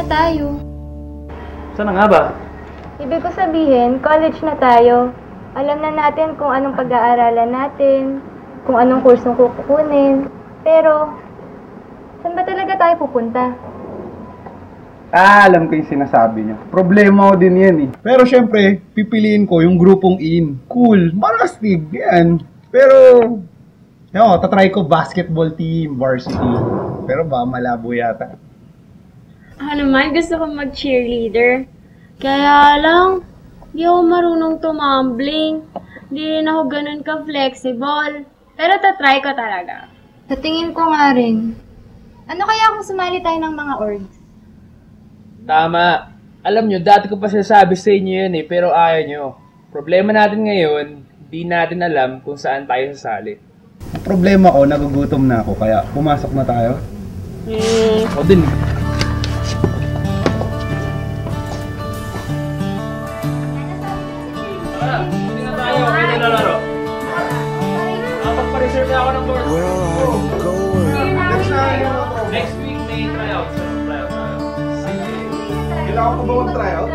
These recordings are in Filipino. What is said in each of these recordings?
na tayo. Sana nga ba? Ibig ko sabihin, college na tayo. Alam na natin kung anong pag-aaralan natin, kung anong kursong kukunin. Pero, saan ba talaga tayo pupunta? Alam ko yung sinasabi niyo. Problema ko din yan eh. Pero syempre, pipiliin ko yung grupong in. Cool, marastig, yan. Pero, tatry ko basketball team, varsity. Pero ba, malabo yata. Naman, gusto ko mag-cheerleader. Kaya lang, di ako marunong tumambling. Di rin ako ganun ka-flexible. Pero tatry ko talaga. Sa tingin ko nga rin. Ano kaya kung sumali tayo ng mga orgs? Tama. Alam nyo, dati ko pa sinasabi sa inyo yan eh, pero ayaw nyo. Problema natin ngayon, di natin alam kung saan tayo sasali. Ang problema ko, nagugutom na ako, kaya pumasok na tayo. O din. Hindi na tayo. Okay na lalaro. Magpa-reserve na ako ng board. Next week may tryouts. Kailangan ko ba mag-tryout?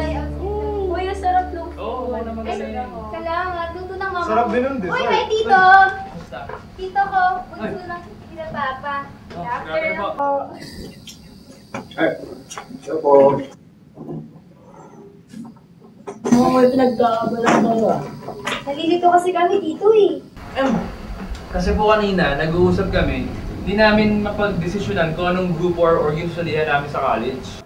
Uy, sarap lang. Oo, mag-reserve ako. Salamat, luto ng mama. Sarap din nun, Uy, dessert. hi Tito! Tito ko, bunso ng sila Papa. After grabe na po. po. Ay, ito po. May pinagkakabalan tayo ah. Nalilito kasi kami dito eh. Kasi po kanina, nag-uusap kami, hindi namin mapag-desisyonan kung anong group or organization namin sa college.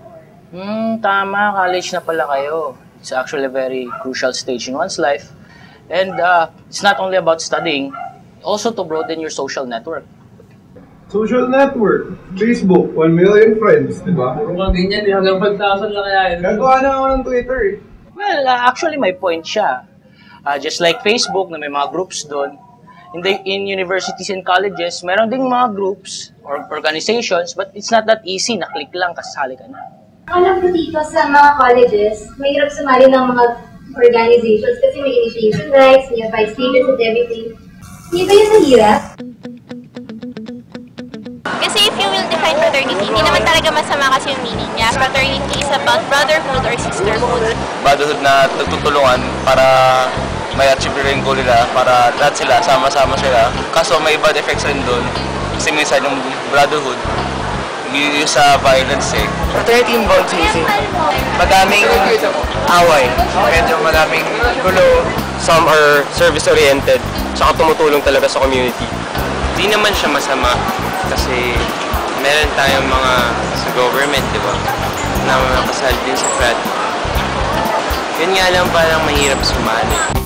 Tama. College na pala kayo. It's actually a very crucial stage in one's life. And it's not only about studying, also to broaden your social network. Social network. Facebook, 1 million friends, di ba? Puro kang ganyan, hanggang 5,000 lang kaya yun. Nagawa na ako ng Twitter eh. Well, actually may point siya. Just like Facebook na may mga groups doon, in universities and colleges, meron ding mga groups or organizations, but it's not that easy. Na-click lang, kasali ka na. Alam ko dito sa mga colleges, mahirap sumali ng mga organizations kasi may initiation rights, may 5 stages and everything. Hindi ba yun mahirap? Kasi if you will define fraternity, hindi naman talaga masama kasi yung meaning niya. Fraternity is about brotherhood or sisterhood. Brotherhood na tutulungan para may achieve rin goal nila, para lahat sila, sama-sama sila. Kaso may bad effects rin doon. Kasi minsan yung brotherhood, yung sa violence eh. Fraternity involves madaming away, medyo madaming gulo. Some are service-oriented, saka tumutulong talaga sa community. Di naman siya masama kasi meron tayong mga sa government, di ba? Na makasal din sa frat. Yun nga lang parang mahirap sumali.